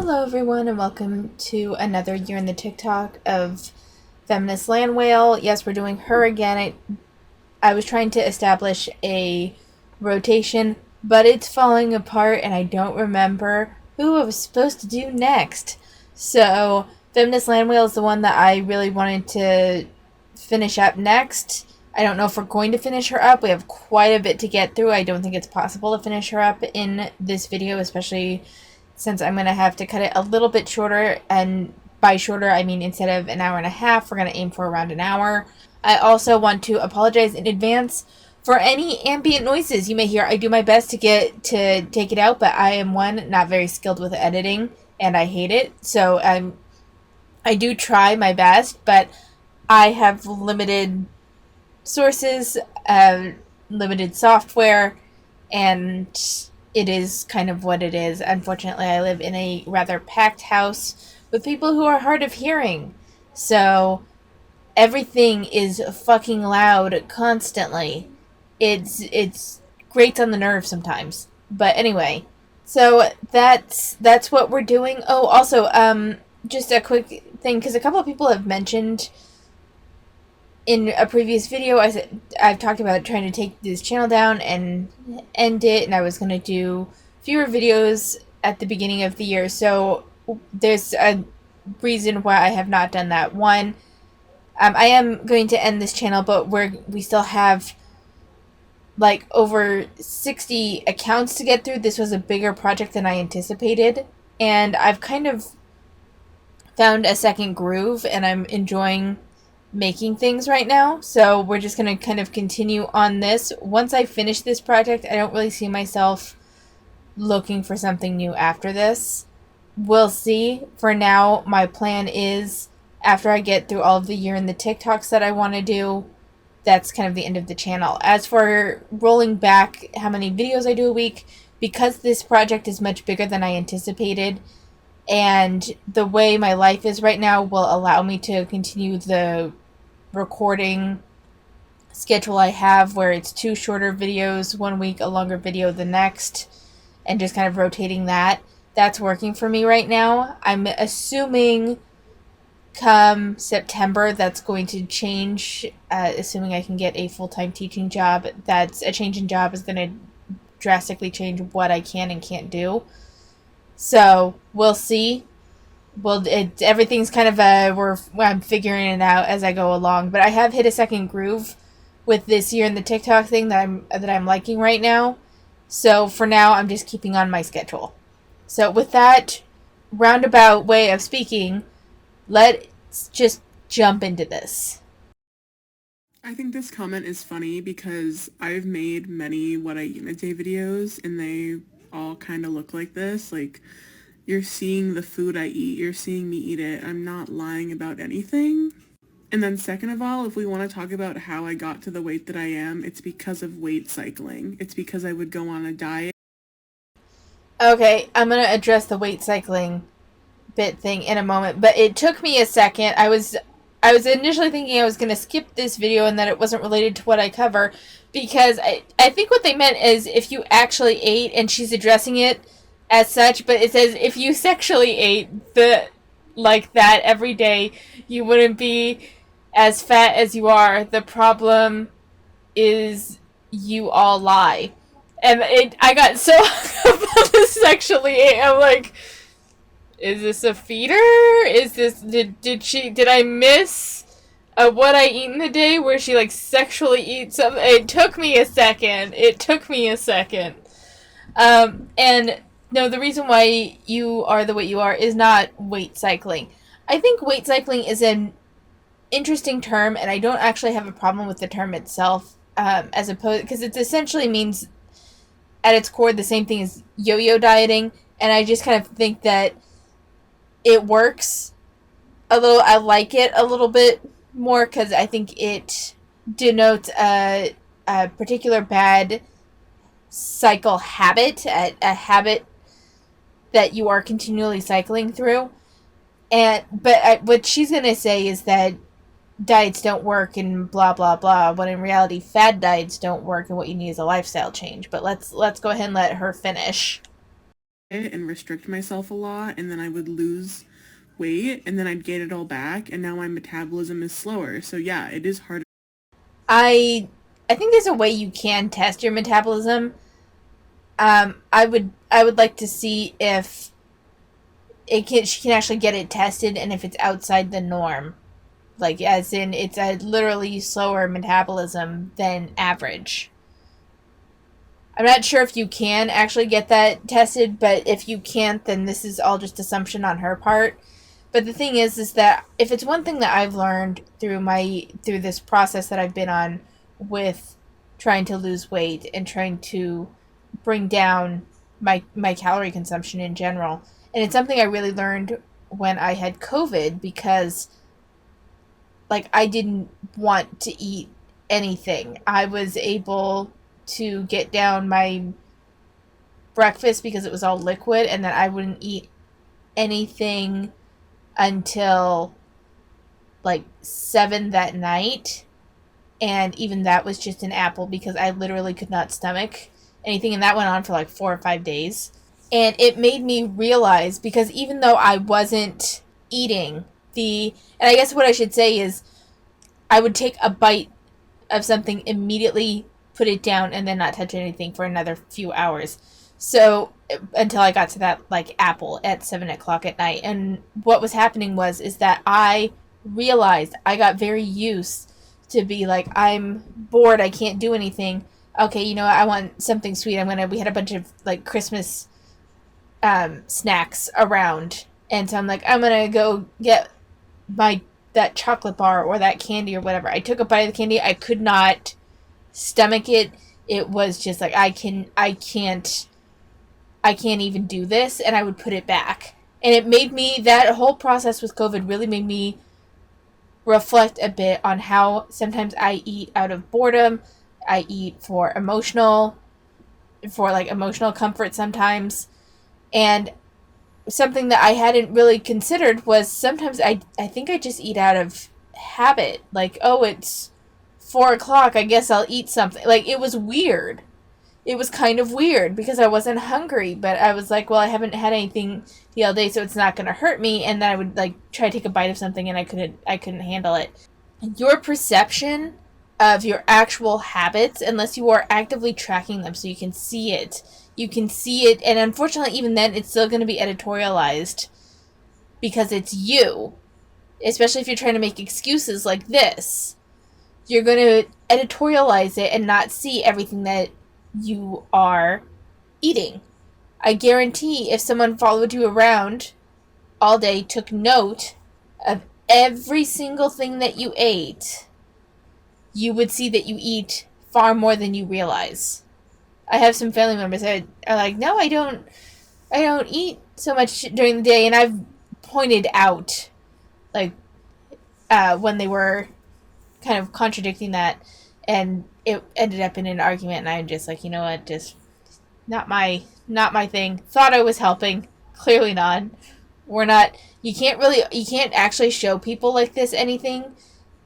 Hello everyone and welcome to another year in the TikTok of Feminist Landwhale. Yes, we're doing her again. I was trying to establish a rotation, but it's falling apart and I don't remember who I was supposed to do next. So, Feminist Landwhale is the one that I really wanted to finish up next. I don't know if we're going to finish her up. We have quite a bit to get through. I don't think it's possible to finish her up in this video, especially since I'm going to have to cut it a little bit shorter, and by shorter I mean instead of an hour and a half, we're going to aim for around an hour. I also want to apologize in advance for any ambient noises you may hear. I do my best to take it out, but I am not very skilled with editing, and I hate it, so I do try my best, but I have limited sources, limited software, and it is kind of what it is. Unfortunately, I live in a rather packed house with people who are hard of hearing. So everything is fucking loud constantly. It's grates on the nerves sometimes. But anyway, so that's what we're doing. Oh, also, just a quick thing, because a couple of people have mentioned in a previous video, I've talked about trying to take this channel down and end it, and I was going to do fewer videos at the beginning of the year. So there's a reason why I have not done that. One, I am going to end this channel, but we still have like over 60 accounts to get through. This was a bigger project than I anticipated, and I've kind of found a second groove, and I'm enjoying making things right now. So we're just going to kind of continue on this. Once I finish this project, I don't really see myself looking for something new after this. We'll see. For now, my plan is, after I get through all of the year in the TikToks that I want to do, that's kind of the end of the channel. As for rolling back how many videos I do a week, because this project is much bigger than I anticipated, and the way my life is right now will allow me to continue the recording schedule I have, where it's 2 shorter videos one week, a longer video the next, and just kind of rotating that. That's working for me right now. I'm assuming come September that's going to change, assuming I can get a full-time teaching job. That's a change in job is going to drastically change what I can and can't do. So we'll see. Well, everything's kind of I'm figuring it out as I go along, but I have hit a second groove with this year in the TikTok thing that I'm liking right now. So for now, I'm just keeping on my schedule. So with that roundabout way of speaking, let's just jump into this. I think this comment is funny because I've made many what I eat in a day videos, and they all kind of look like this. Like, you're seeing the food I eat, you're seeing me eat it. I'm not lying about anything. And then second of all, if we want to talk about how I got to the weight that I am, it's because of weight cycling. It's because I would go on a diet. Okay, I'm going to address the weight cycling bit thing in a moment, but it took me a second. I was initially thinking I was going to skip this video and that it wasn't related to what I cover, because I think what they meant is if you actually ate, and she's addressing it as such, but it says if you sexually ate like that every day, you wouldn't be as fat as you are. The problem is you all lie. And I got so about the sexually ate. I'm like, is this a feeder? Is this did I miss what I eat in the day where she like sexually eats something? It took me a second. And no, the reason why you are the way you are is not weight cycling. I think weight cycling is an interesting term, and I don't actually have a problem with the term itself, as opposed, because it essentially means at its core the same thing as yo-yo dieting, and I just kind of think that it works a little. I like it a little bit more because I think it denotes a particular bad cycle habit, a habit that you are continually cycling through. But what she's going to say is that diets don't work and blah blah blah, when in reality fad diets don't work and what you need is a lifestyle change. But let's go ahead and let her finish. and restrict myself a lot, and then I would lose weight and then I'd gain it all back, and now my metabolism is slower. So yeah, it is harder. I I think there's a way you can test your metabolism. I would like to see if she can actually get it tested and if it's outside the norm. Like, as in, it's a literally slower metabolism than average. I'm not sure if you can actually get that tested, but if you can't, then this is all just assumption on her part. But the thing is that if it's one thing that I've learned through this process that I've been on with trying to lose weight and trying to bring down my calorie consumption in general, and it's something I really learned when I had COVID, because like I didn't want to eat anything. I was able to get down my breakfast because it was all liquid, and then I wouldn't eat anything until like 7 that night. And even that was just an apple because I literally could not stomach anything. And that went on for like 4 or 5 days. And it made me realize, because even though I wasn't eating and I guess what I should say is, I would take a bite of something immediately, put it down, and then not touch anything for another few hours. So until I got to that like apple at 7 o'clock at night. And what was happening is that I realized I got very used to be like, I'm bored, I can't do anything. Okay, you know what? I want something sweet. We had a bunch of like Christmas snacks around, and so I'm like, I'm gonna go get my that chocolate bar or that candy or whatever. I took a bite of the candy. I could not stomach it. It was just like, I can't even do this, and I would put it back. And it made me, that whole process with COVID really made me reflect a bit on how sometimes I eat out of boredom. I eat for emotional comfort sometimes. And something that I hadn't really considered was sometimes I think I just eat out of habit. Like, oh, it's 4 o'clock, I guess I'll eat something. Like, it was weird. It was kind of weird because I wasn't hungry, but I was like, well, I haven't had anything the other day, so it's not going to hurt me. And then I would like try to take a bite of something, and I couldn't handle it. Your perception of your actual habits, unless you are actively tracking them so you can see it, and unfortunately, even then, it's still going to be editorialized because it's you. Especially if you're trying to make excuses like this, you're going to editorialize it and not see everything that you are eating. I guarantee if someone followed you around all day, took note of every single thing that you ate, you would see that you eat far more than you realize. I have some family members that are like, no, I don't eat so much during the day, and I've pointed out, like, when they were kind of contradicting that, and it ended up in an argument, and I'm just like, you know what, just not my thing. Thought I was helping, clearly not. We're not. You can't actually show people like this anything,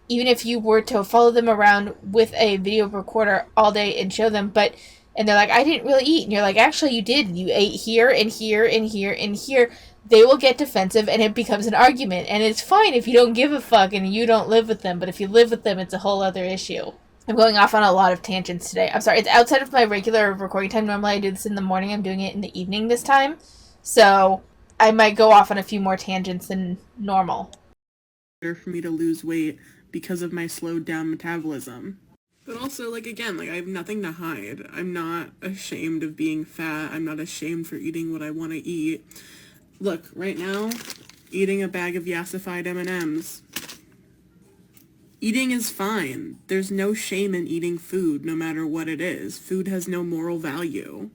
even if you were to follow them around with a video recorder all day and show them. And they're like, I didn't really eat, and you're like, actually you did. You ate here and here and here and here. They will get defensive, and it becomes an argument. And it's fine if you don't give a fuck and you don't live with them, but if you live with them, it's a whole other issue. I'm going off on a lot of tangents today. I'm sorry. It's outside of my regular recording time. Normally I do this in the morning. I'm doing it in the evening this time. So I might go off on a few more tangents than normal. For me to lose weight because of my slowed down metabolism. But also, like, again, like, I have nothing to hide. I'm not ashamed of being fat. I'm not ashamed for eating what I want to eat. Look, right now, eating a bag of yassified M&Ms. Eating is fine. There's no shame in eating food, no matter what it is. Food has no moral value.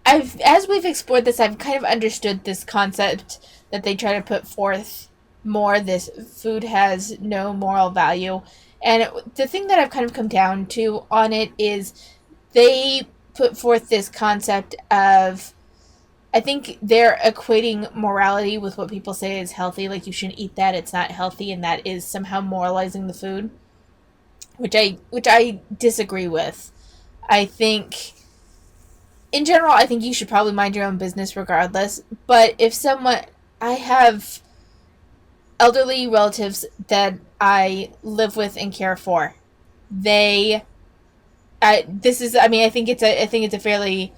As we've explored this, I've kind of understood this concept that they try to put forth more. This food has no moral value. And the thing that I've kind of come down to on it is they put forth this concept of, I think they're equating morality with what people say is healthy. Like, you shouldn't eat that, it's not healthy, and that is somehow moralizing the food, which I disagree with. I think in general, I think you should probably mind your own business regardless. But if someone, I have elderly relatives that I live with and care for. They, this is, I mean, I think it's a fairly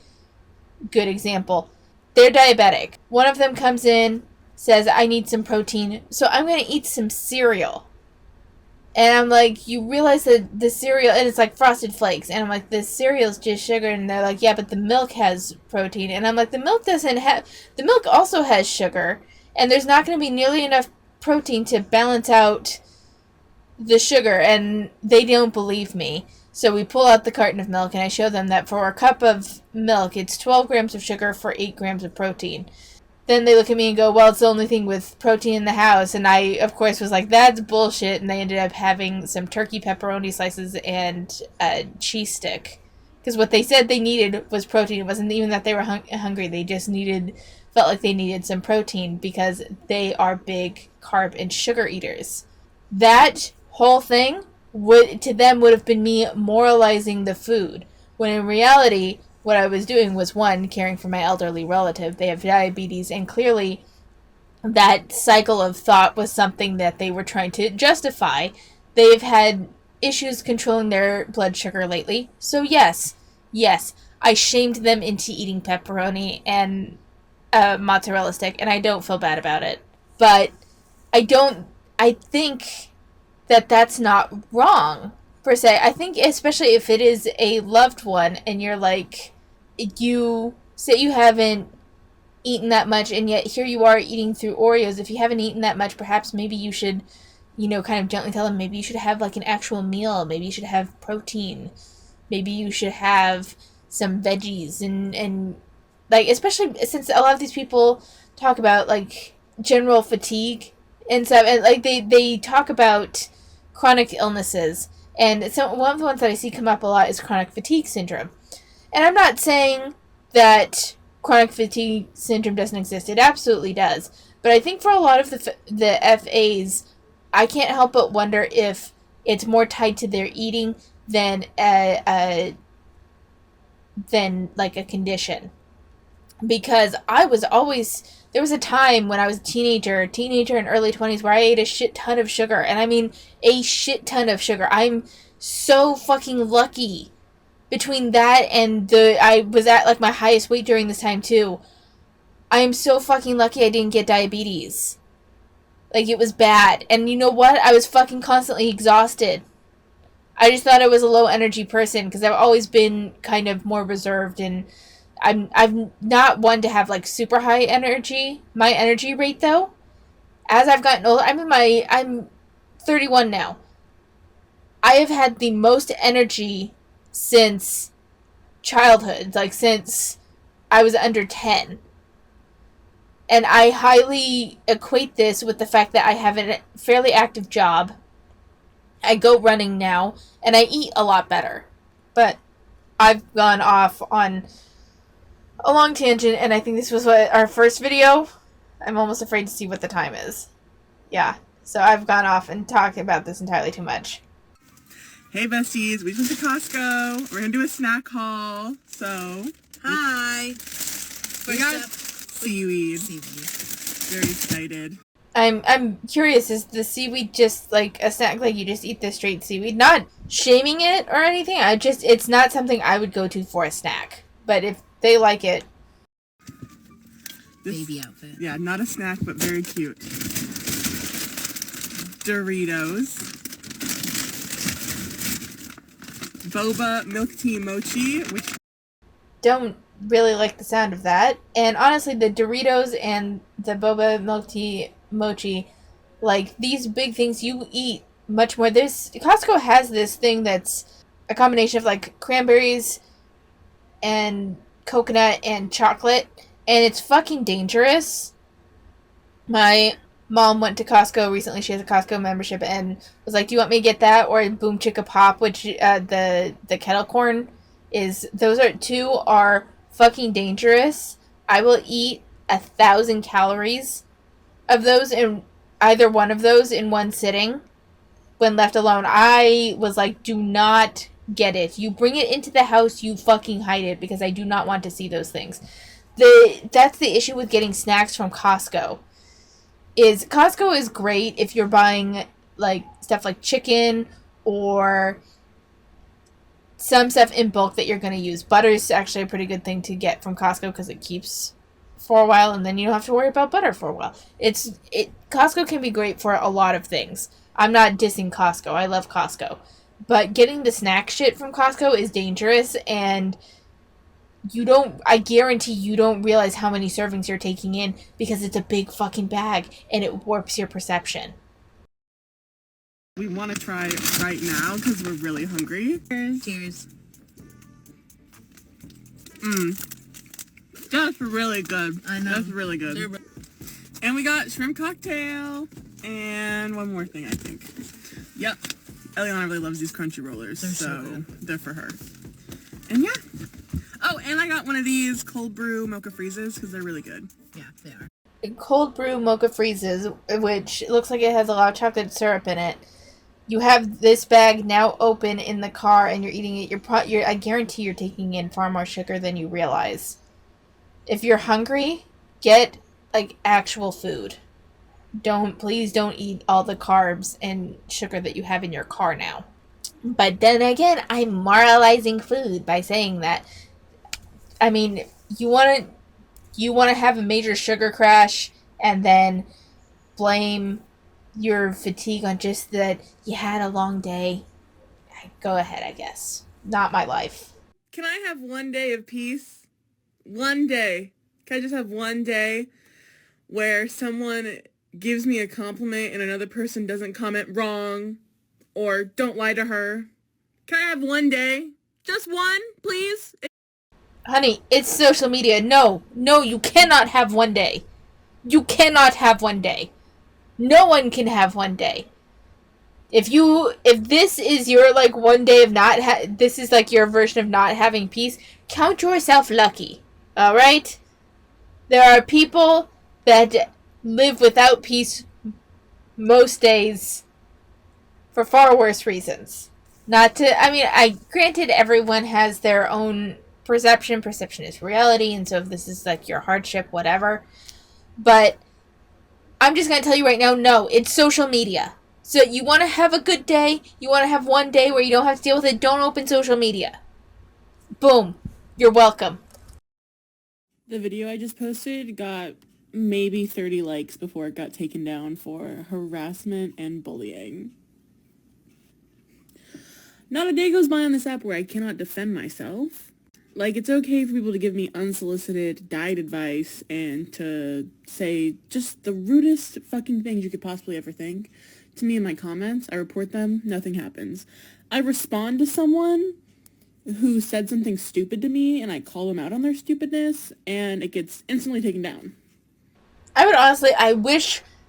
good example. They're diabetic. One of them comes in, says, I need some protein, so I'm going to eat some cereal. And I'm like, you realize that the cereal, and it's like Frosted Flakes, and I'm like, this cereal's just sugar, and they're like, yeah, but the milk has protein, and I'm like, the milk also has sugar, and there's not going to be nearly enough protein to balance out the sugar, and they don't believe me. So we pull out the carton of milk, and I show them that for a cup of milk, it's 12 grams of sugar for 8 grams of protein. Then they look at me and go, well, it's the only thing with protein in the house. And I, of course, was like, that's bullshit. And they ended up having some turkey pepperoni slices and a cheese stick. Because what they said they needed was protein. It wasn't even that they were hungry. They just felt like they needed some protein because they are big carb and sugar eaters. That whole thing to them would have been me moralizing the food. When in reality, what I was doing was, one, caring for my elderly relative. They have diabetes, and clearly that cycle of thought was something that they were trying to justify. They've had issues controlling their blood sugar lately. So yes, I shamed them into eating pepperoni and mozzarella stick, and I don't feel bad about it. But I think that that's not wrong, per se. I think especially if it is a loved one and you're like, you say you haven't eaten that much and yet here you are eating through Oreos. If you haven't eaten that much, perhaps maybe you should, kind of gently tell them maybe you should have like an actual meal. Maybe you should have protein. Maybe you should have some veggies and like, especially since a lot of these people talk about like general fatigue and stuff, and like they talk about chronic illnesses, and one of the ones that I see come up a lot is chronic fatigue syndrome. And I'm not saying that chronic fatigue syndrome doesn't exist. It absolutely does. But I think for a lot of the FAs, I can't help but wonder if it's more tied to their eating than than like a condition. Because there was a time when I was a teenager in early 20s, where I ate a shit ton of sugar. And I mean a shit ton of sugar. I'm so fucking lucky. Between that and I was at like my highest weight during this time too. I am so fucking lucky I didn't get diabetes. Like, it was bad. And you know what? I was fucking constantly exhausted. I just thought I was a low energy person because I've always been kind of more reserved, and I'm not one to have like super high energy. My energy rate though, as I've gotten older, I'm 31 now. I have had the most energy since childhood, like since I was under 10. And I highly equate this with the fact that I have a fairly active job. I go running now, and I eat a lot better. But I've gone off on a long tangent, and I think this was our first video. I'm almost afraid to see what the time is. Yeah, so I've gone off and talked about this entirely too much. Hey besties, we just went to Costco. We're gonna do a snack haul. So, hi. We got seaweed. Very excited. I'm curious, is the seaweed just like a snack, like you just eat the straight seaweed? Not shaming it or anything. It's not something I would go to for a snack. But if they like it. Baby outfit. Yeah, not a snack, but very cute. Doritos. Boba milk tea mochi, which don't really like the sound of that. And honestly, the Doritos and the boba milk tea mochi, like these big things you eat much more. Costco has this thing that's a combination of like cranberries and coconut and chocolate, and it's fucking dangerous. My mom went to Costco recently. She has a Costco membership and was like, do you want me to get that or Boom Chicka Pop, which the kettle corn is. Those two are fucking dangerous. I will eat 1,000 calories of those, in either one of those, in one sitting when left alone. I was like, do not get it. You bring it into the house, you fucking hide it, because I do not want to see those things. That's the issue with getting snacks from Costco. Costco is great if you're buying like stuff like chicken or some stuff in bulk that you're going to use. Butter is actually a pretty good thing to get from Costco because it keeps for a while, and then you don't have to worry about butter for a while. Costco can be great for a lot of things. I'm not dissing Costco. I love Costco. But getting the snack shit from Costco is dangerous, and I guarantee you don't realize how many servings you're taking in because it's a big fucking bag and it warps your perception. We want to try right now because we're really hungry. Cheers. That's really good. I know. That's really good. And we got shrimp cocktail and one more thing, I think. Yep. Eliana really loves these crunchy rollers, so they're for her. And yeah. Oh, and I got one of these cold brew mocha freezes because they're really good. Yeah, they are. Cold brew mocha freezes, which looks like it has a lot of chocolate syrup in it. You have this bag now open in the car and you're eating it. I guarantee you're taking in far more sugar than you realize. If you're hungry, get like actual food. Please don't eat all the carbs and sugar that you have in your car now. But then again, I'm moralizing food by saying that. I mean, you want to have a major sugar crash and then blame your fatigue on just that you had a long day. Go ahead, I guess. Not my life. Can I have one day of peace? One day. Can I just have one day where someone gives me a compliment and another person doesn't comment wrong or don't lie to her? Can I have one day? Just one, please? Honey, it's social media. No, you cannot have one day. You cannot have one day. No one can have one day. If this is your like one day of this is like your version of not having peace, count yourself lucky. All right? There are people that live without peace most days for far worse reasons. Granted everyone has their own perception. Perception is reality, and so if this is like your hardship, whatever. But I'm just going to tell you right now, no, it's social media. So you want to have a good day, you want to have one day where you don't have to deal with it, don't open social media. Boom. You're welcome. The video I just posted got maybe 30 likes before it got taken down for harassment and bullying. Not a day goes by on this app where I cannot defend myself. Like, it's okay for people to give me unsolicited diet advice and to say just the rudest fucking things you could possibly ever think to me in my comments. I report them, nothing happens. I respond to someone who said something stupid to me and I call them out on their stupidness and it gets instantly taken down.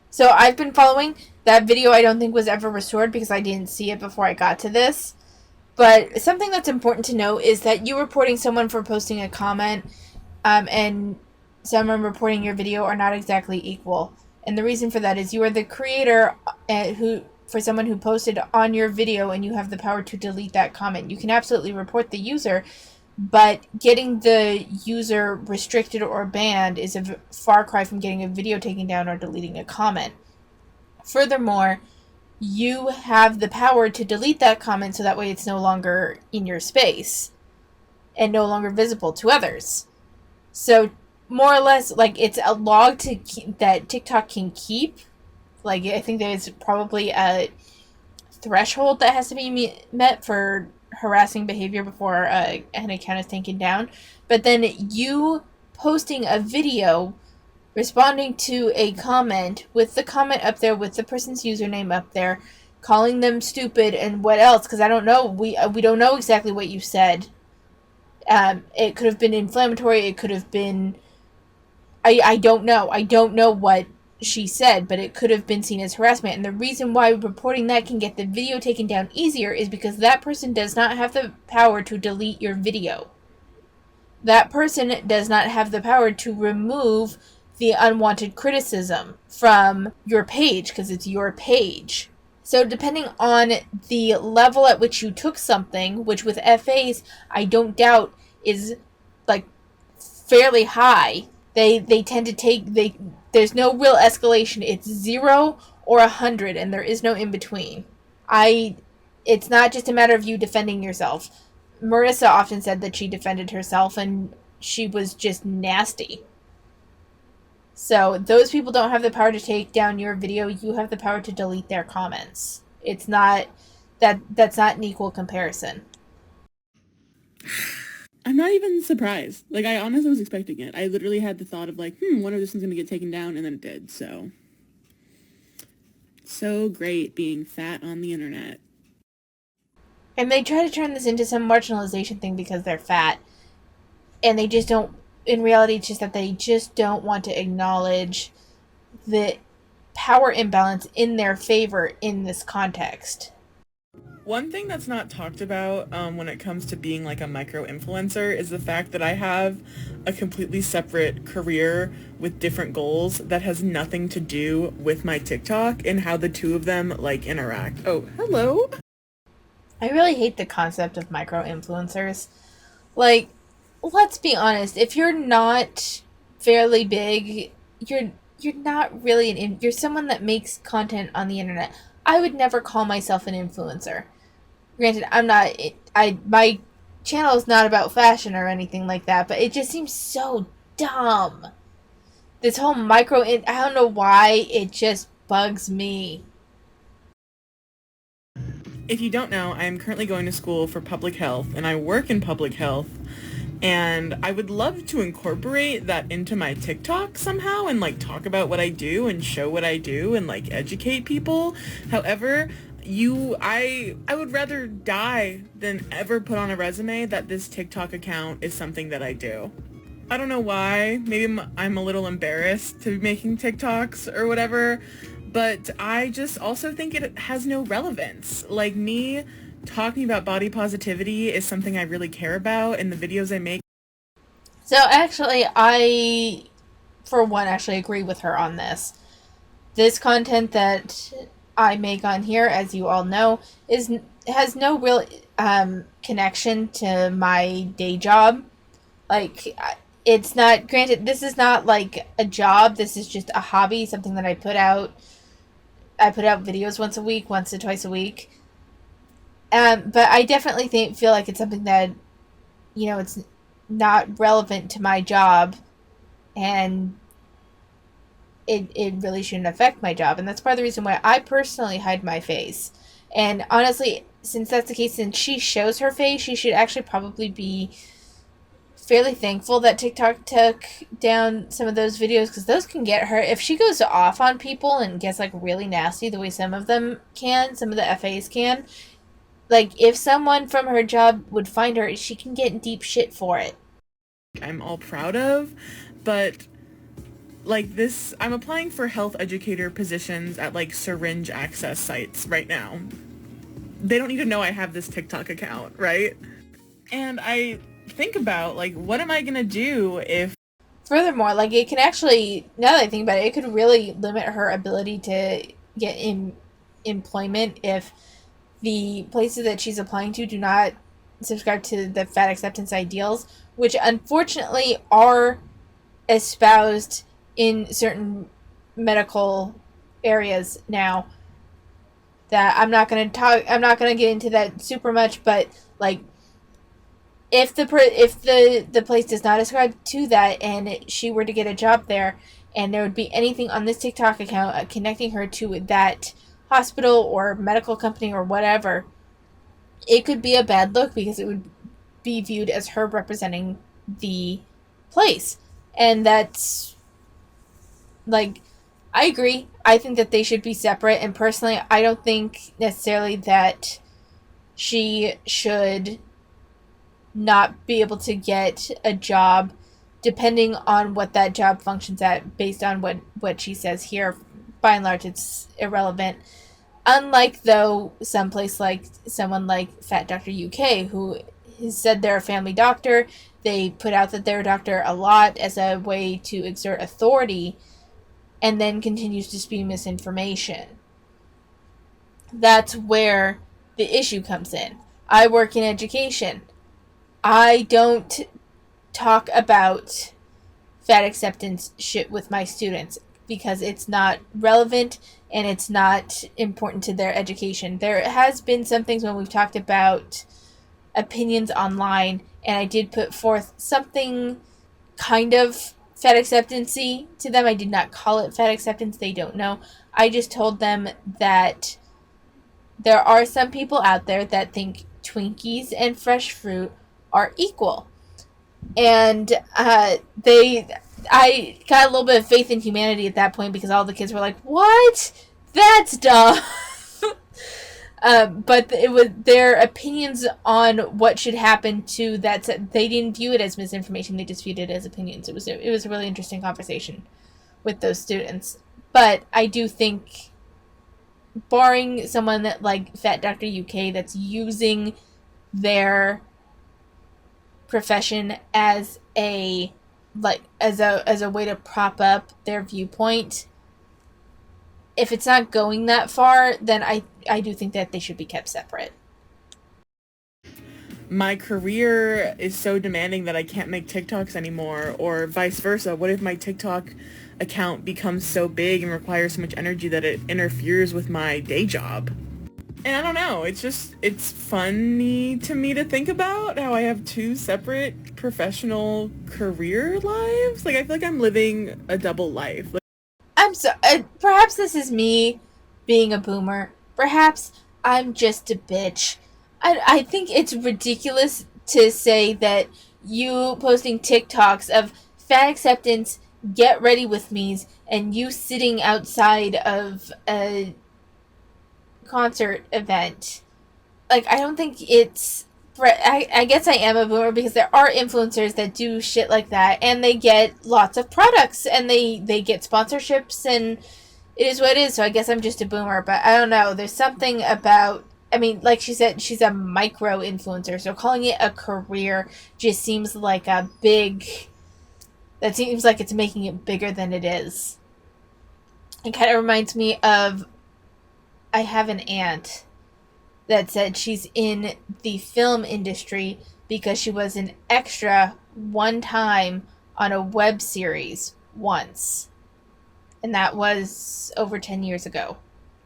So I've been following that video. I don't think was ever restored because I didn't see it before I got to this. But something that's important to know is that you reporting someone for posting a comment and someone reporting your video are not exactly equal. And the reason for that is you are the creator for someone who posted on your video and you have the power to delete that comment. You can absolutely report the user, but getting the user restricted or banned is a far cry from getting a video taken down or deleting a comment. Furthermore, you have the power to delete that comment so that way it's no longer in your space and no longer visible to others. So more or less, like, it's a log that TikTok can keep. Like, I think there's probably a threshold that has to be met for harassing behavior before an account is taken down. But then you posting a video responding to a comment with the comment up there with the person's username up there, calling them stupid and what else, because I don't know, we don't know exactly what you said. It could have been inflammatory, it could have been, I don't know what she said, but it could have been seen as harassment. And the reason why reporting that can get the video taken down easier is because that person does not have the power to delete your video. That person does not have the power to remove the unwanted criticism from your page because it's your page. So depending on the level at which you took something, which with FAs I don't doubt is like fairly high, they tend to take they there's no real escalation. It's 0 or 100 and there is no in between. I it's not just a matter of you defending yourself. Marissa often said that she defended herself and she was just nasty. So those people don't have the power to take down your video. You have the power to delete their comments. It's not that's not an equal comparison. I'm not even surprised. Like, I honestly was expecting it. I literally had the thought of like, wonder if this one's gonna get taken down, and then it did. So great being fat on the internet. And they try to turn this into some marginalization thing because they're fat. And they just don't, in reality, it's just that they just don't want to acknowledge the power imbalance in their favor in this context. One thing that's not talked about when it comes to being like a micro-influencer is the fact that I have a completely separate career with different goals that has nothing to do with my TikTok and how the two of them like interact. Oh, hello. I really hate the concept of micro influencers. Like, let's be honest, if you're not fairly big, you're not really you're someone that makes content on the internet. I would never call myself an influencer. Granted, I'm not I my channel is not about fashion or anything like that, but it just seems so dumb. This whole I don't know why it just bugs me. If you don't know, I am currently going to school for public health and I work in public health. And I would love to incorporate that into my TikTok somehow and like talk about what I do and show what I do and like educate people. However, I would rather die than ever put on a resume that this TikTok account is something that I do. I don't know why. Maybe I'm a little embarrassed to be making TikToks or whatever, but I just also think it has no relevance. Like, me talking about body positivity is something I really care about in the videos I make. So actually, I, for one, actually agree with her on this. This content that I make on here, as you all know, is has no real connection to my day job. Like, it's not. Granted, this is not like a job. This is just a hobby, something that I put out. I put out videos once a week, once to twice a week. But I definitely feel like it's something that, it's not relevant to my job, and it really shouldn't affect my job. And that's part of the reason why I personally hide my face. And honestly, since that's the case, since she shows her face, she should actually probably be fairly thankful that TikTok took down some of those videos, because those can get her. If she goes off on people and gets like really nasty the way some of them can, some of the FAs can, like, if someone from her job would find her, she can get in deep shit for it. I'm all proud of, but like this, I'm applying for health educator positions at like syringe access sites right now. They don't need to know I have this TikTok account, right? And I think about like, what am I gonna do if Furthermore, like, it can actually, now that I think about it, it could really limit her ability to get in employment if the places that she's applying to do not subscribe to the fat acceptance ideals, which unfortunately are espoused in certain medical areas now. That I'm not going to get into that super much, but like, if the place does not ascribe to that and she were to get a job there, and there would be anything on this TikTok account connecting her to that hospital or medical company or whatever, it could be a bad look because it would be viewed as her representing the place. And that's, like, I agree. I think that they should be separate, and personally, I don't think necessarily that she should not be able to get a job depending on what that job functions at, based on what she says here. By and large, it's irrelevant. Unlike, though, someplace like someone like Fat Dr. UK, who has said they're a family doctor. They put out that they're a doctor a lot as a way to exert authority, and then continues to spew misinformation. That's where the issue comes in. I work in education. I don't talk about fat acceptance shit with my students because it's not relevant and it's not important to their education. There has been some things when we've talked about opinions online, and I did put forth something kind of fat acceptancy to them. I did not call it fat acceptance. They don't know. I just told them that there are some people out there that think Twinkies and fresh fruit are equal. And I got a little bit of faith in humanity at that point because all the kids were like, "What? That's dumb." But it was their opinions on what should happen to that. They didn't view it as misinformation; they just viewed it as opinions. It was a really interesting conversation with those students. But I do think, barring someone that like Fat Dr. UK that's using their profession as a as a way to prop up their viewpoint, if it's not going that far, then I do think that they should be kept separate. My career is so demanding that I can't make TikToks anymore, or vice versa. What if my TikTok account becomes so big and requires so much energy that it interferes with my day job? And I don't know, it's funny to me to think about how I have two separate professional career lives. Like, I feel like I'm living a double life. Like, I'm so perhaps this is me being a boomer. Perhaps I'm just a bitch. I think it's ridiculous to say that you posting TikToks of fat acceptance, get ready with me's, and you sitting outside of a concert event. Like, I don't think it's. I guess I am a boomer because there are influencers that do shit like that, and they get lots of products, and they get sponsorships, and it is what it is. So I guess I'm just a boomer, but I don't know. There's something about. I mean, like she said, she's a micro influencer, so calling it a career just seems like a big. That seems like it's making it bigger than it is. It kind of reminds me of. I have an aunt that said she's in the film industry because she was an extra one time on a web series once. And that was over 10 years ago.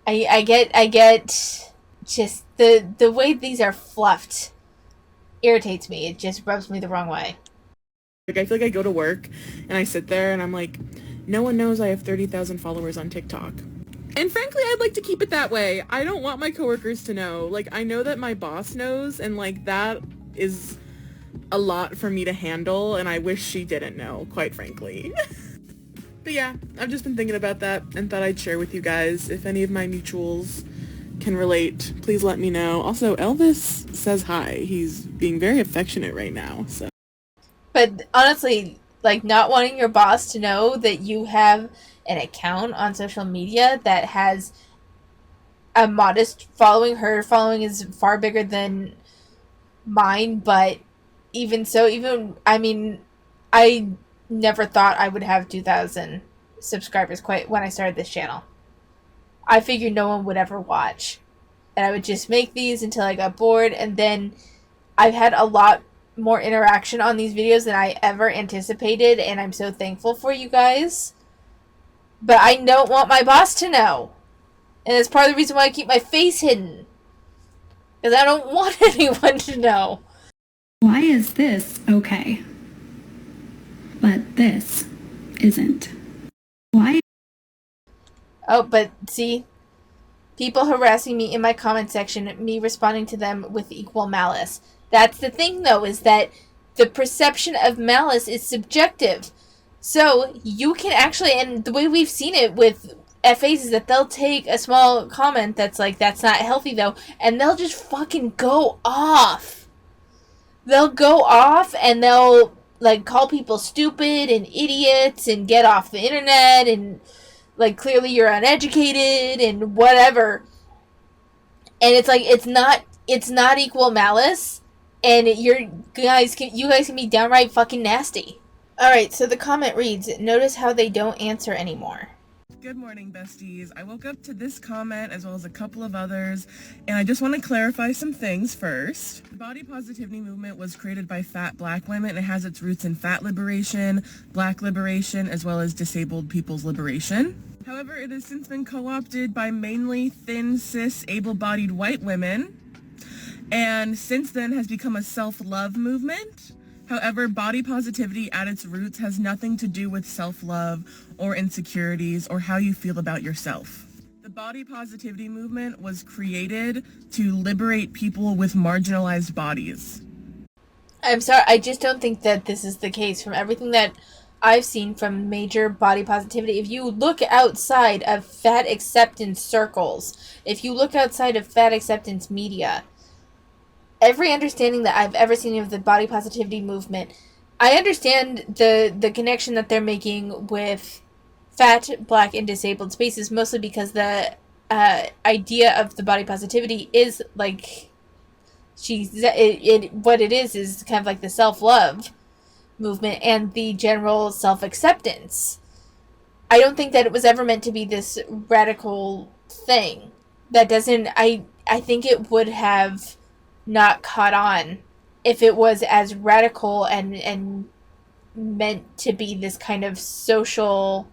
I get just the way these are fluffed irritates me. It just rubs me the wrong way. I feel like I go to work and I sit there and I'm like, no one knows I have 30,000 followers on TikTok. And frankly, I'd like to keep it that way. I don't want my coworkers to know. Like, I know that my boss knows, and like that is a lot for me to handle, and I wish she didn't know, quite frankly. But yeah, I've just been thinking about that and thought I'd share with you guys. If any of my mutuals can relate, please let me know. Also, Elvis says hi. He's being very affectionate right now, so. But honestly, like, not wanting your boss to know that you have an account on social media that has a modest following. Her following is far bigger than mine, but even so, even I mean, I never thought I would have 2,000 subscribers quite when I started this channel. I figured no one would ever watch, and I would just make these until I got bored, and then I've had a lot more interaction on these videos than I ever anticipated, and I'm so thankful for you guys. But I don't want my boss to know. And it's part of the reason why I keep my face hidden. Because I don't want anyone to know. Why is this okay, but this isn't? Why? Oh, but see? People harassing me in my comment section, me responding to them with equal malice. That's the thing, though, is that the perception of malice is subjective. So, you can actually, and the way we've seen it with FAs is that they'll take a small comment that's like, that's not healthy, though, and they'll just fucking go off. They'll go off, and they'll, like, call people stupid and idiots and get off the internet, and, like, clearly you're uneducated and whatever. And it's like, it's not equal malice, and you guys can be downright fucking nasty. Alright, so the comment reads, notice how they don't answer anymore. Good morning, besties. I woke up to this comment as well as a couple of others, and I just want to clarify some things first. The body positivity movement was created by fat black women. It has its roots in fat liberation, black liberation, as well as disabled people's liberation. However, it has since been co-opted by mainly thin, cis, able-bodied white women, and since then has become a self-love movement. However, body positivity at its roots has nothing to do with self-love or insecurities or how you feel about yourself. The body positivity movement was created to liberate people with marginalized bodies. I'm sorry, I just don't think that this is the case. From everything that I've seen from major body positivity, if you look outside of fat acceptance circles, if you look outside of fat acceptance media, every understanding that I've ever seen of the body positivity movement, I understand the connection that they're making with fat, black, and disabled spaces, mostly because the idea of the body positivity is like what it is kind of like the self-love movement and the general self-acceptance. I don't think that it was ever meant to be this radical thing. That doesn't, I think it would have not caught on if it was as radical and meant to be this kind of social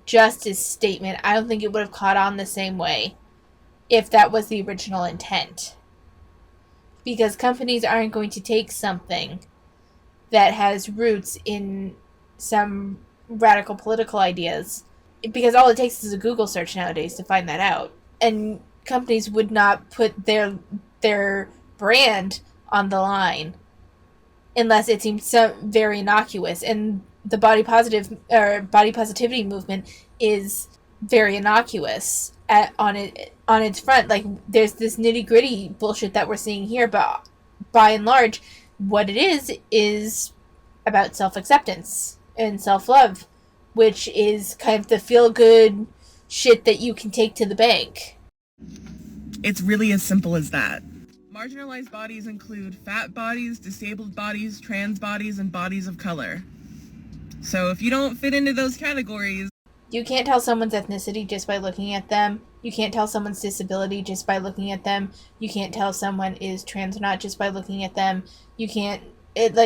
justice statement. I don't think it would have caught on the same way if that was the original intent. Because companies aren't going to take something that has roots in some radical political ideas, because all it takes is a Google search nowadays to find that out. And companies would not put their brand on the line unless it seemed so very innocuous. And the body positivity movement is very innocuous on its front. Like, there's this nitty-gritty bullshit that we're seeing here, but by and large, what it is about self-acceptance and self-love, which is kind of the feel-good shit that you can take to the bank. It's really as simple as that. Marginalized bodies include fat bodies, disabled bodies, trans bodies, and bodies of color. So if you don't fit into those categories... You can't tell someone's ethnicity just by looking at them. You can't tell someone's disability just by looking at them. You can't tell someone is trans or not just by looking at them. You can't... And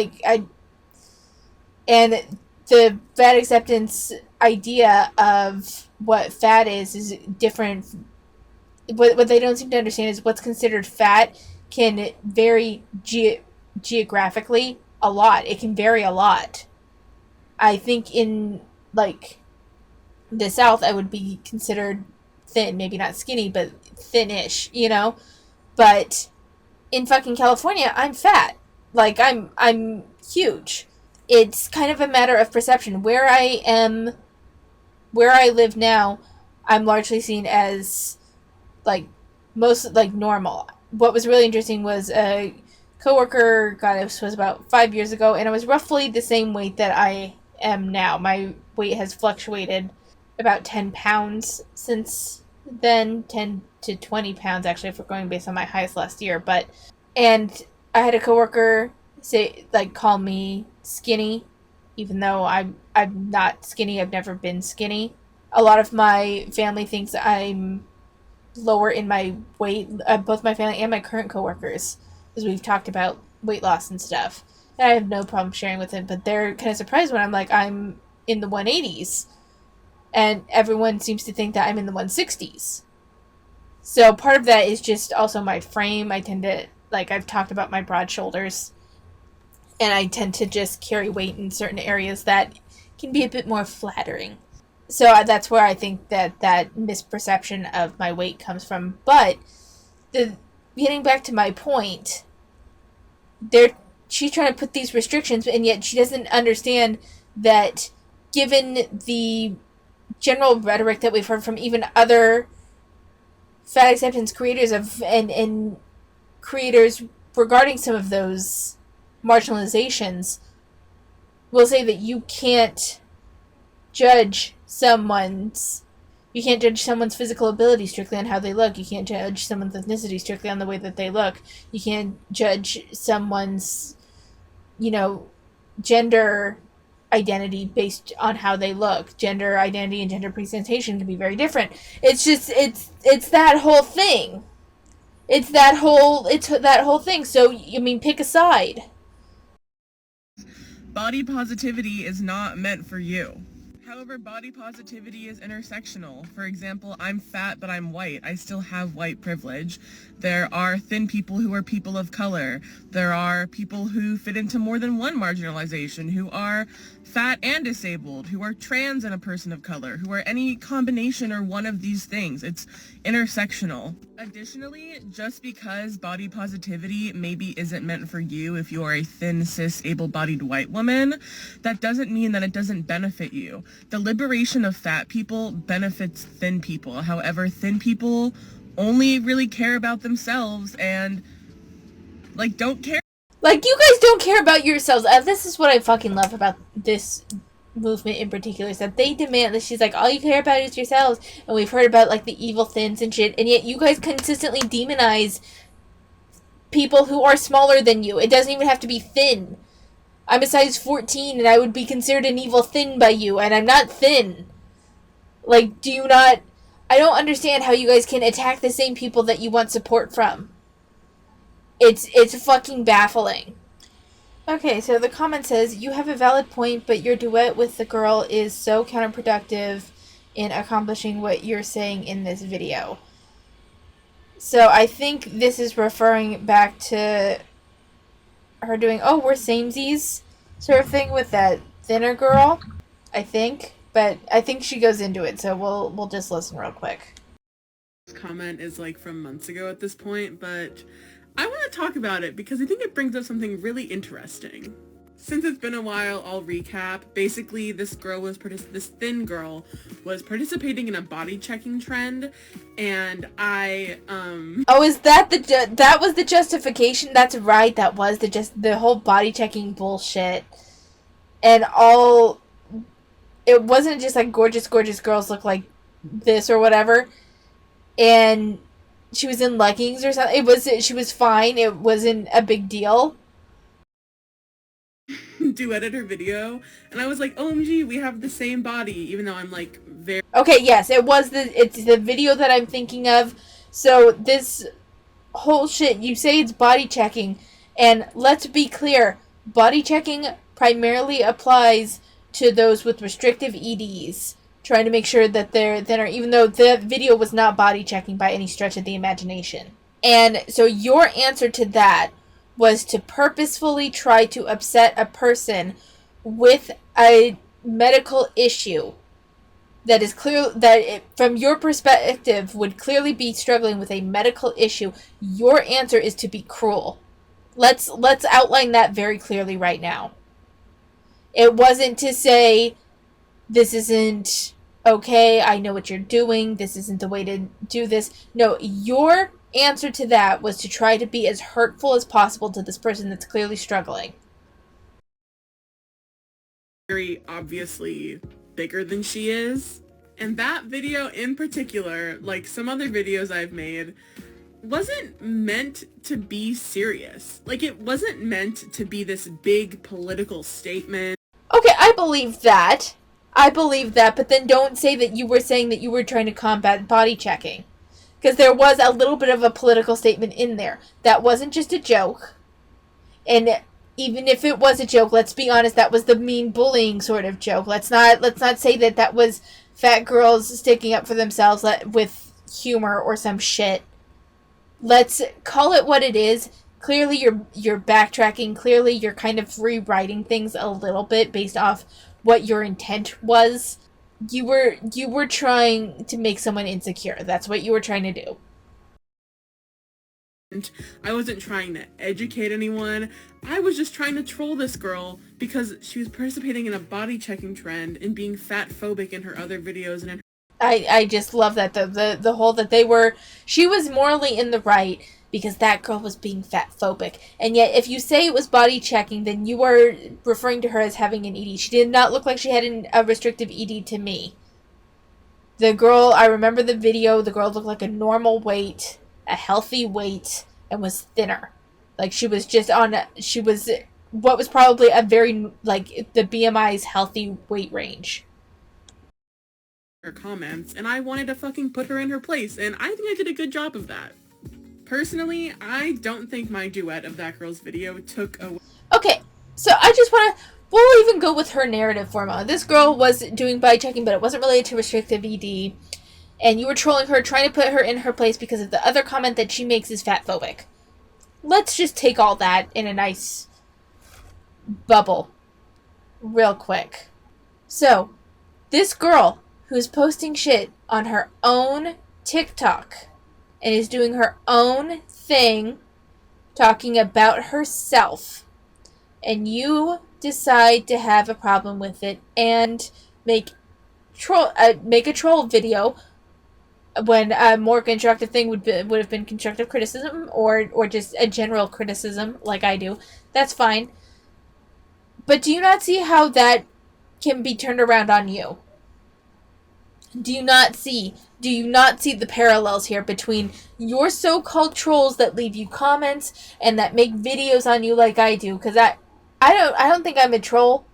the fat acceptance idea of what fat is different. What they don't seem to understand is what's considered fat can vary geographically a lot. It can vary a lot. I think in, like, the South, I would be considered thin. Maybe not skinny, but thin-ish, you know? But in fucking California, I'm fat. Like, I'm huge. It's kind of a matter of perception. Where I live now, I'm largely seen as, like, most, like, normal. What was really interesting was a coworker, this was about 5 years ago, and I was roughly the same weight that I am now. My weight has fluctuated about 10 pounds since then, 10 to 20 pounds, actually, if we're going based on my highest last year. And I had a coworker call me skinny, even though I'm not skinny. I've never been skinny. A lot of my family thinks I'm lower in my weight, both my family and my current coworkers, because we've talked about weight loss and stuff. And I have no problem sharing with them, but they're kind of surprised when I'm like, I'm in the 180s. And everyone seems to think that I'm in the 160s. So part of that is just also my frame. I tend to, I've talked about my broad shoulders, and I tend to just carry weight in certain areas that can be a bit more flattering. So that's where I think that misperception of my weight comes from. But getting back to my point, she's trying to put these restrictions, and yet she doesn't understand that given the general rhetoric that we've heard from even other fat acceptance creators and creators regarding some of those marginalizations, will say that you can't judge someone's physical ability strictly on how they look. You can't judge someone's ethnicity strictly on the way that they look. You can't judge someone's, gender identity based on how they look. Gender identity and gender presentation can be very different. It's just it's that whole thing. It's that whole thing. So I mean, pick a side. Body positivity is not meant for you. However, body positivity is intersectional. For example, I'm fat, but I'm white. I still have white privilege. There are thin people who are people of color. There are people who fit into more than one marginalization, who are fat and disabled, who are trans and a person of color, who are any combination or one of these things. It's intersectional. Additionally, just because body positivity maybe isn't meant for you if you are a thin, cis, able-bodied white woman, that doesn't mean that it doesn't benefit you. The liberation of fat people benefits thin people. However, thin people only really care about themselves and, like, don't care. Like, you guys don't care about yourselves. This is what I fucking love about this movement in particular, is that they demand that she's like, all you care about is yourselves. And we've heard about, like, the evil thins and shit, and yet you guys consistently demonize people who are smaller than you. It doesn't even have to be thin. I'm a size 14, and I would be considered an evil thin by you, and I'm not thin. Like, do you not... I don't understand how you guys can attack the same people that you want support from. It's fucking baffling. Okay, so the comment says, you have a valid point, but your duet with the girl is so counterproductive in accomplishing what you're saying in this video. So I think this is referring back to her doing, oh, we're samesies sort of thing with that thinner girl, I think. But I think she goes into it, so we'll just listen real quick. This comment is like from months ago at this point, but I want to talk about it because I think it brings up something really interesting. Since it's been a while, I'll recap. Basically, this thin girl was participating in a body checking trend, and Oh, is that that was the justification? That's right. That was the whole body checking bullshit, and all. It wasn't just like gorgeous girls look like this or whatever, and she was in leggings or something. She was fine. It wasn't a big deal. Duetted her video, and I was like, OMG, we have the same body, even though I'm like very... Okay, yes, it's the video that I'm thinking of. So this whole shit, you say it's body checking, and let's be clear, body checking primarily applies to those with restrictive EDs, trying to make sure that they're thinner, even though the video was not body checking by any stretch of the imagination. And so your answer to that was to purposefully try to upset a person with a medical issue that is clear, from your perspective would clearly be struggling with a medical issue. Your answer is to be cruel. Let's outline that very clearly right now. It wasn't to say, this isn't okay, I know what you're doing, this isn't the way to do this. No, your answer to that was to try to be as hurtful as possible to this person that's clearly struggling. Very obviously bigger than she is. And that video in particular, like some other videos I've made, wasn't meant to be serious. Like, it wasn't meant to be this big political statement. Okay, I believe that, but then don't say that you were saying that you were trying to combat body checking. Because there was a little bit of a political statement in there. That wasn't just a joke. And even if it was a joke, let's be honest, that was the mean bullying sort of joke. Let's not say that was fat girls sticking up for themselves with humor or some shit. Let's call it what it is. Clearly you're backtracking. Clearly you're kind of rewriting things a little bit based off what your intent was. You were trying to make someone insecure. That's what you were trying to do. I wasn't trying to educate anyone. I was just trying to troll this girl because she was participating in a body checking trend and being fat phobic in her other videos and in I just love that the whole that she was morally in the right because that girl was being fat phobic. And yet if you say it was body checking, then you are referring to her as having an ED. She did not look like she had a restrictive ED to me. The girl, I remember the video, the girl looked like a normal weight, a healthy weight, and was thinner. Like she was what was probably a very, like, the BMI's healthy weight range. Her comments, and I wanted to fucking put her in her place, and I think I did a good job of that. Personally, I don't think my duet of that girl's video took away. Okay, so I just want to, we'll even go with her narrative for a moment. This girl was doing body checking, but it wasn't related to restrictive ED, and you were trolling her, trying to put her in her place because of the other comment that she makes is fat phobic. Let's just take all that in a nice bubble real quick. So, this girl who's posting shit on her own TikTok and is doing her own thing, talking about herself, and you decide to have a problem with it and make a troll video when a more constructive thing would have been constructive criticism or just a general criticism like I do. That's fine. But do you not see how that can be turned around on you? Do you not see the parallels here between your so-called trolls that leave you comments and that make videos on you like I do? Because I don't think I'm a troll.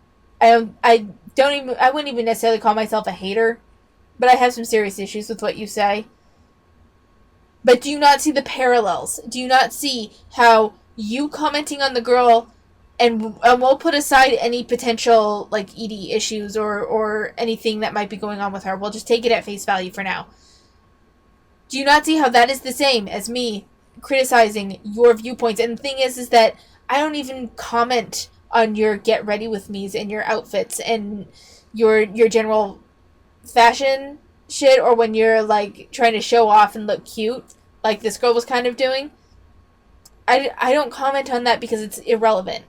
I wouldn't even necessarily call myself a hater, but I have some serious issues with what you say. But do you not see the parallels? Do you not see how you commenting on the girl, and we'll put aside any potential, like, ED issues or anything that might be going on with her. We'll just take it at face value for now. Do you not see how that is the same as me criticizing your viewpoints? And the thing is that I don't even comment on your get ready with me's and your outfits and your general fashion shit, or when you're, like, trying to show off and look cute, like this girl was kind of doing. I don't comment on that because it's irrelevant.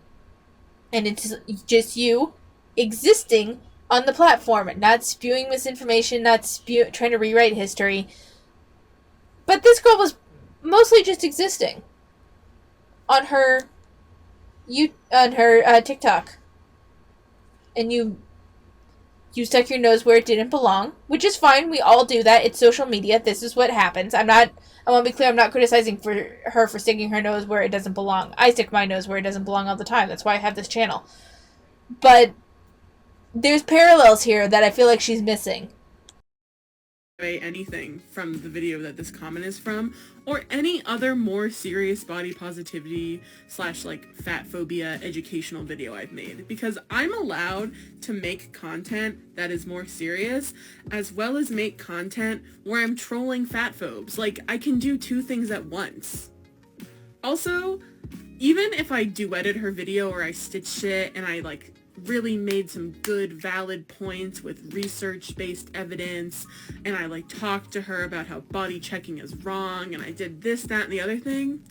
And it's just you existing on the platform, not spewing misinformation, not trying to rewrite history. But this girl was mostly just existing on her TikTok. And you stuck your nose where it didn't belong, which is fine. We all do that. It's social media. This is what happens. I want to be clear, I'm not criticizing her for sticking her nose where it doesn't belong. I stick my nose where it doesn't belong all the time. That's why I have this channel. But there's parallels here that I feel like she's missing. Anything from the video that this comment is from, or any other more serious body positivity / like fat phobia educational video I've made, because I'm allowed to make content that is more serious as well as make content where I'm trolling fat phobes. Like, I can do two things at once. Also, even if I duetted her video or I stitched it and I like really made some good valid points with research-based evidence, and I like talked to her about how body checking is wrong, and I did this, that, and the other thing,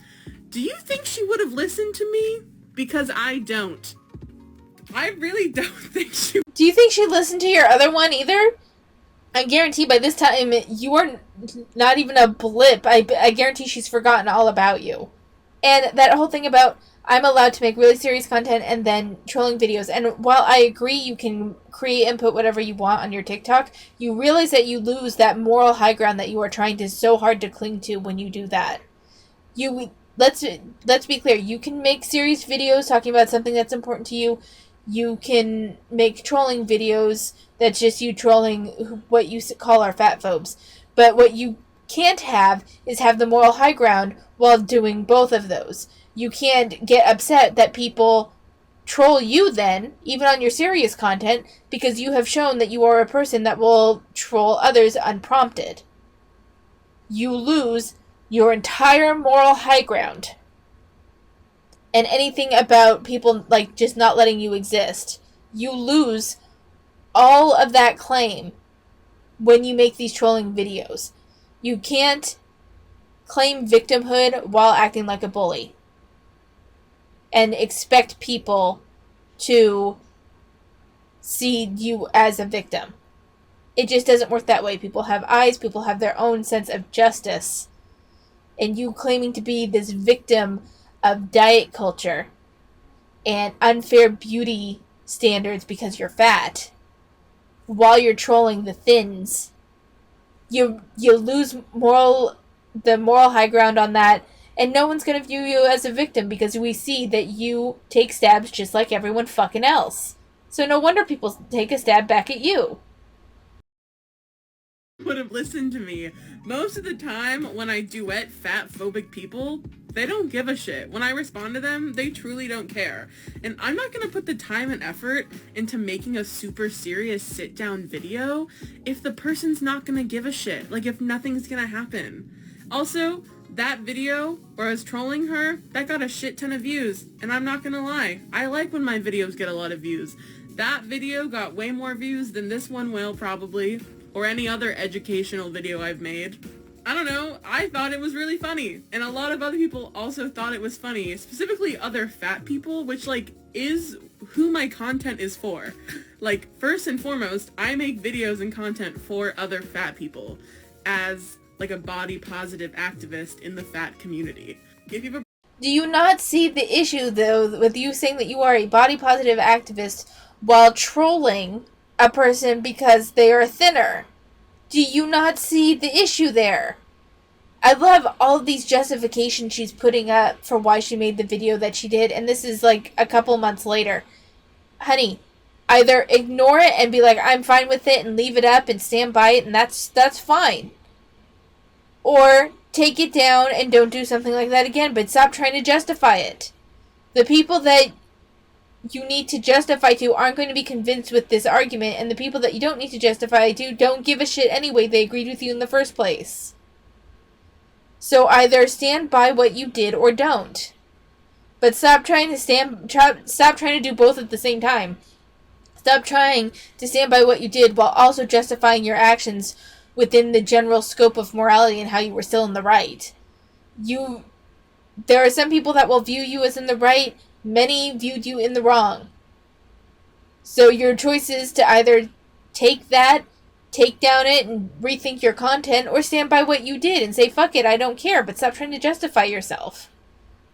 do you think she would have listened to me? Because I don't. I really don't think she... Do you think she listened to your other one either? I guarantee by this time you are not even a blip. I guarantee she's forgotten all about you. And that whole thing about I'm allowed to make really serious content and then trolling videos. And while I agree you can create and put whatever you want on your TikTok, you realize that you lose that moral high ground that you are trying to so hard to cling to when you do that. Let's be clear. You can make serious videos talking about something that's important to you. You can make trolling videos that's just you trolling what you call our fat phobes. But what you can't have is have the moral high ground while doing both of those. You can't get upset that people troll you then, even on your serious content, because you have shown that you are a person that will troll others unprompted. You lose your entire moral high ground. And anything about people like just not letting you exist. You lose all of that claim when you make these trolling videos. You can't claim victimhood while acting like a bully and expect people to see you as a victim. It just doesn't work that way. People have eyes, people have their own sense of justice. And you claiming to be this victim of diet culture and unfair beauty standards because you're fat while you're trolling the thins, you lose the moral high ground on that, And no one's gonna view you as a victim because we see that you take stabs just like everyone fucking else. So no wonder people take a stab back at you. Would have listened to me. Most of the time when I duet fat phobic people, they don't give a shit. When I respond to them, they truly don't care. And I'm not gonna put the time and effort into making a super serious sit down video if the person's not gonna give a shit. Like, if nothing's gonna happen. Also, that video where I was trolling her, that got a shit ton of views. And I'm not gonna lie, I like when my videos get a lot of views. That video got way more views than this one will probably, or any other educational video I've made. I don't know, I thought it was really funny, and a lot of other people also thought it was funny, specifically other fat people, which, like, is who my content is for. Like, first and foremost, I make videos and content for other fat people, as, like, a body positive activist in the fat community. If you've Do you not see the issue, though, with you saying that you are a body positive activist while trolling a person because they are thinner? Do you not see the issue there? I love all of these justifications she's putting up for why she made the video that she did, and this is like a couple months later. Honey, either ignore it and be like, I'm fine with it, and leave it up and stand by it, and that's fine. Or take it down and don't do something like that again, but stop trying to justify it. The people that you need to justify to aren't going to be convinced with this argument, and the people that you don't need to justify to don't give a shit anyway. They agreed with you in the first place. So either stand by what you did or don't. But stop trying to do both at the same time. Stop trying to stand by what you did while also justifying your actions within the general scope of morality and how you were still in the right. There are some people that will view you as in the right. Many viewed you in the wrong. So your choice is to either take down it and rethink your content, or stand by what you did and say, fuck it, I don't care, but stop trying to justify yourself.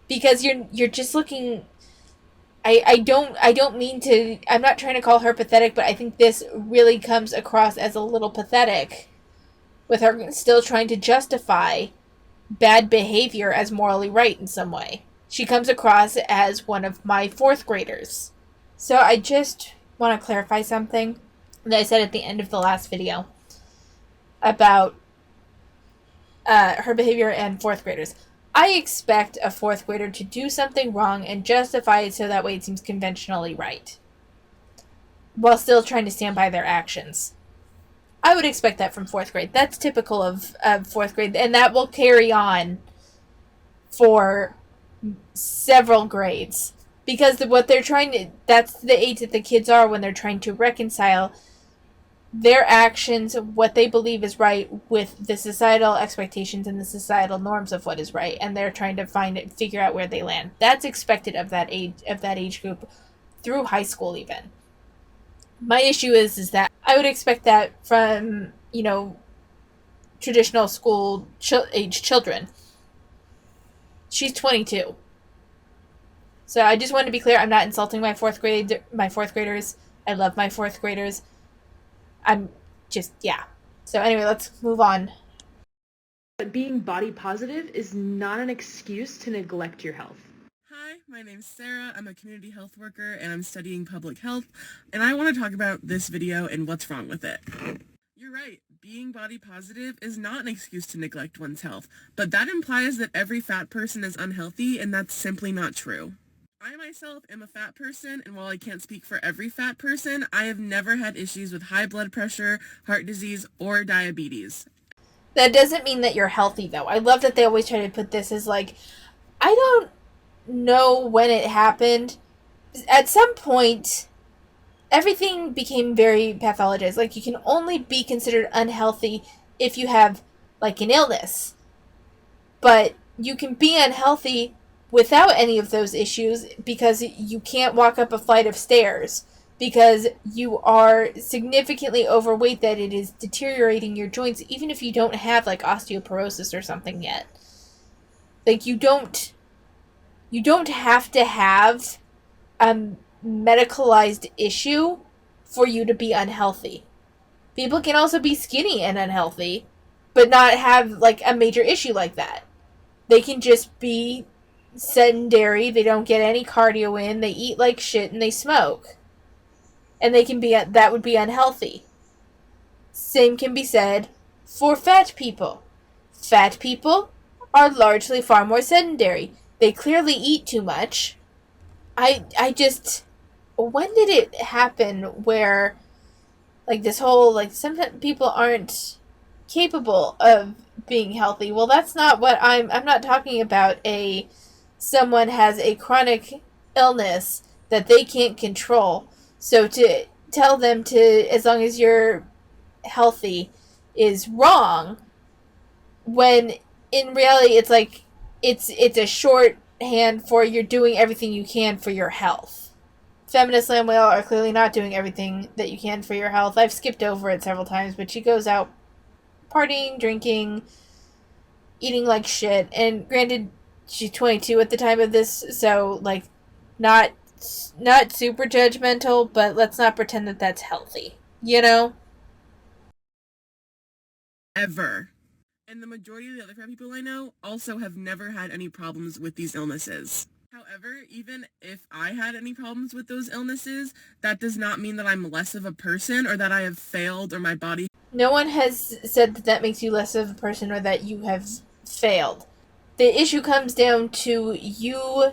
Because you're just looking... I don't mean to... I'm not trying to call her pathetic, but I think this really comes across as a little pathetic, with her still trying to justify bad behavior as morally right in some way. She comes across as one of my 4th graders. So I just want to clarify something that I said at the end of the last video about her behavior and 4th graders. I expect a 4th grader to do something wrong and justify it so that way it seems conventionally right, while still trying to stand by their actions. I would expect that from 4th grade. That's typical of 4th grade, and that will carry on for several grades, because that's the age that the kids are when they're trying to reconcile their actions, what they believe is right, with the societal expectations and the societal norms of what is right, and they're trying to figure out where they land. That's expected of that age group through high school even. My issue is that I would expect that from, traditional school age children. She's 22. So I just wanted to be clear, I'm not insulting my 4th graders. I love my 4th graders. I'm just, yeah. So anyway, let's move on. But being body positive is not an excuse to neglect your health. Hi, my name's Sarah. I'm a community health worker and I'm studying public health, and I want to talk about this video and what's wrong with it. You're right, being body positive is not an excuse to neglect one's health, but that implies that every fat person is unhealthy, and that's simply not true. I myself am a fat person, and while I can't speak for every fat person, I have never had issues with high blood pressure, heart disease, or diabetes. That doesn't mean that you're healthy, though. I love that they always try to put this as like, I don't know when it happened. At some point, everything became very pathologized. Like, you can only be considered unhealthy if you have, like, an illness. But you can be unhealthy without any of those issues because you can't walk up a flight of stairs, because you are significantly overweight that it is deteriorating your joints, even if you don't have, like, osteoporosis or something yet. Like, you don't have to have a medicalized issue for you to be unhealthy. People can also be skinny and unhealthy, but not have, like, a major issue like that. They can just be sedentary, they don't get any cardio in, they eat like shit, and they smoke. And that would be unhealthy. Same can be said for fat people. Fat people are largely far more sedentary. They clearly eat too much. I just, when did it happen where, like, this whole, like, sometimes people aren't capable of being healthy? Well, that's not what I'm not talking about someone has a chronic illness that they can't control. So to tell them to, as long as you're healthy, is wrong, when in reality it's like it's a shorthand for you're doing everything you can for your health. Feminist Landwhale are clearly not doing everything that you can for your health. I've skipped over it several times, but she goes out partying, drinking, eating like shit, and granted, she's 22 at the time of this, so, like, not super judgmental, but let's not pretend that that's healthy, you know? Ever. And the majority of the other fat people I know also have never had any problems with these illnesses. However, even if I had any problems with those illnesses, that does not mean that I'm less of a person or that I have failed or my body. No one has said that that makes you less of a person or that you have failed. The issue comes down to you.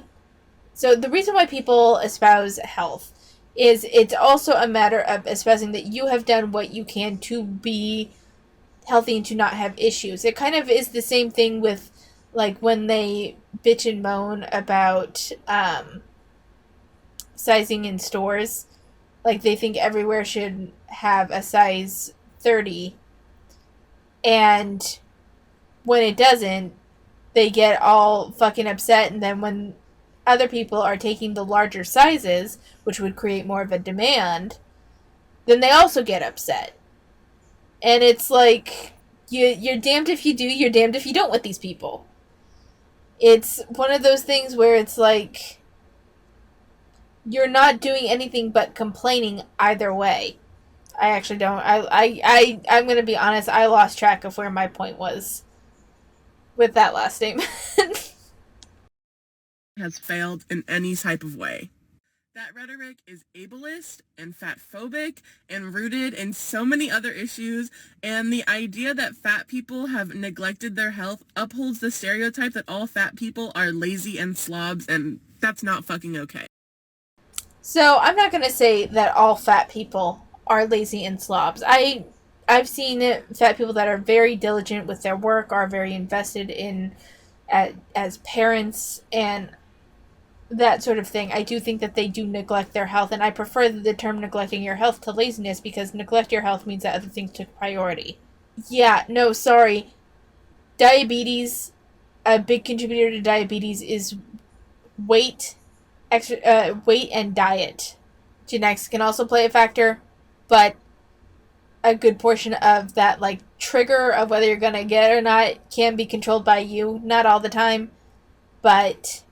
So the reason why people espouse health is it's also a matter of espousing that you have done what you can to be healthy and to not have issues. It kind of is the same thing with, like, when they bitch and moan about sizing in stores. Like, they think everywhere should have a size 30, and when it doesn't, they get all fucking upset, and then when other people are taking the larger sizes, which would create more of a demand, then they also get upset. And it's like, you're damned if you do, you're damned if you don't with these people. It's one of those things where it's like, you're not doing anything but complaining either way. I actually don't. I'm going to be honest, I lost track of where my point was with that last statement. Has failed in any type of way. That rhetoric is ableist and fatphobic and rooted in so many other issues, and the idea that fat people have neglected their health upholds the stereotype that all fat people are lazy and slobs, and that's not fucking okay. So I'm not going to say that all fat people are lazy and slobs. I've seen fat people that are very diligent with their work, are very invested in as parents, and that sort of thing. I do think that they do neglect their health, and I prefer the term neglecting your health to laziness, because neglect your health means that other things took priority. Yeah, no, sorry. Diabetes, a big contributor to diabetes is weight, weight and diet. Genetics can also play a factor, but a good portion of that, like, trigger of whether you're gonna get it or not can be controlled by you. Not all the time, but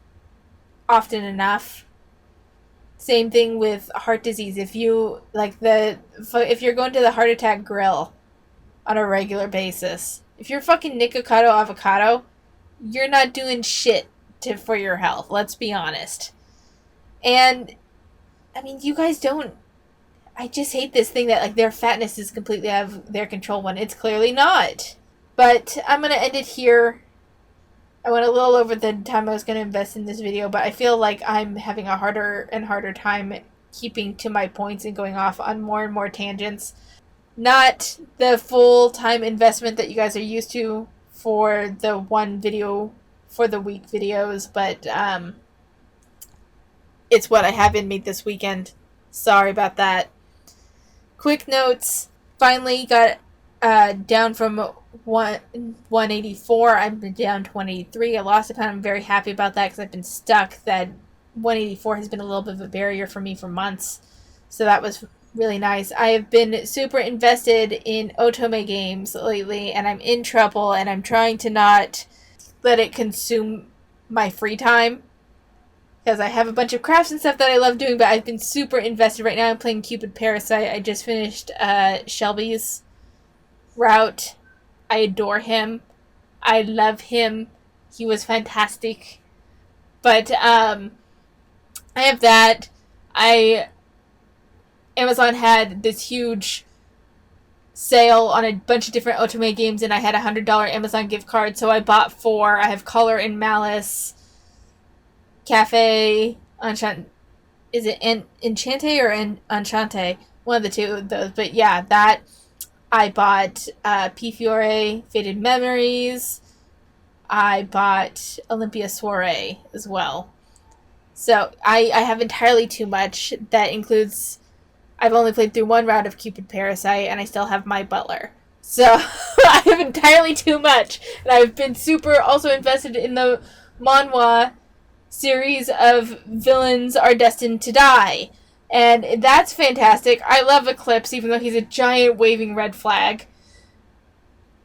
often enough. Same thing with heart disease. If you if you're going to the heart attack grill on a regular basis, if you're fucking Nikocado avocado, you're not doing shit for your health. Let's be honest. And I mean, you guys don't. I just hate this thing that, like, their fatness is completely out of their control when it's clearly not. But I'm gonna end it here. I went a little over the time I was going to invest in this video, but I feel like I'm having a harder and harder time keeping to my points and going off on more and more tangents. Not the full-time investment that you guys are used to for the one video for the week videos, but it's what I have in me this weekend. Sorry about that. Quick notes. Finally got down from 184. I'm down to 183. I lost a pound. I'm very happy about that because I've been stuck. That 184 has been a little bit of a barrier for me for months. So that was really nice. I have been super invested in otome games lately, and I'm in trouble, and I'm trying to not let it consume my free time, because I have a bunch of crafts and stuff that I love doing, but I've been super invested. Right now I'm playing Cupid Parasite. I just finished Shelby's route. I adore him. I love him. He was fantastic. But I have that. Amazon had this huge sale on a bunch of different Otome games, and I had a $100 Amazon gift card, so I bought 4. I have Color and Malice, Cafe, Enchant. Is it Enchante or Enchante? One of the two of those. But yeah, that I bought P Fiore, Faded Memories. I bought Olympia Soiree as well. So I have entirely too much. That includes, I've only played through 1 round of Cupid Parasite, and I still have my Butler. So I have entirely too much. And I've been super also invested in the manhwa series of Villains Are Destined to Die. And that's fantastic. I love Eclipse, even though he's a giant waving red flag.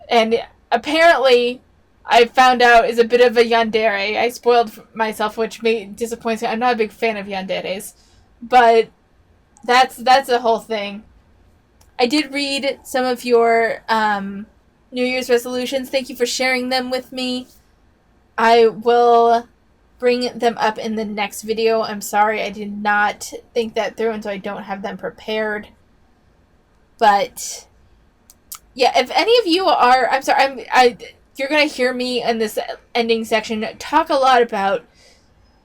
And apparently, I found out is a bit of a yandere. I spoiled myself, which disappoints me. I'm not a big fan of yanderes. But that's the whole thing. I did read some of your New Year's resolutions. Thank you for sharing them with me. I will bring them up in the next video. I'm sorry I did not think that through, and so I don't have them prepared. But yeah, if any of you are, I'm sorry, you're gonna hear me in this ending section talk a lot about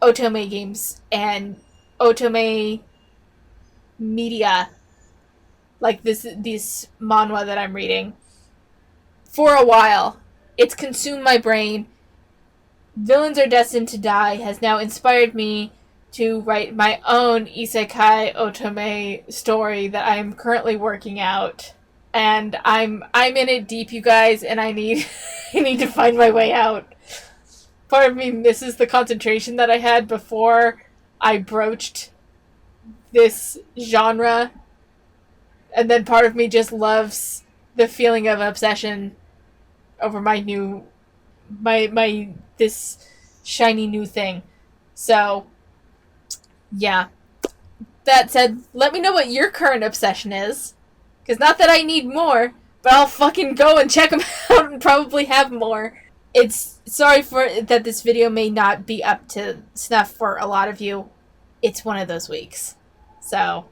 Otome games and Otome media, like this manhwa that I'm reading. For a while, it's consumed my brain. Villains Are Destined to Die has now inspired me to write my own isekai otome story that I'm currently working out, and I'm in it deep, you guys, and I need I need to find my way out. Part of me misses the concentration that I had before I broached this genre, and then part of me just loves the feeling of obsession over my this shiny new thing. So yeah, that said, let me know what your current obsession is, because not that I need more, but I'll fucking go and check them out and probably have more. It's sorry for that this video may not be up to snuff for a lot of you. It's one of those weeks. So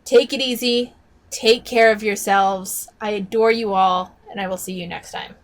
take it easy, take care of yourselves. I adore you all, and I will see you next time.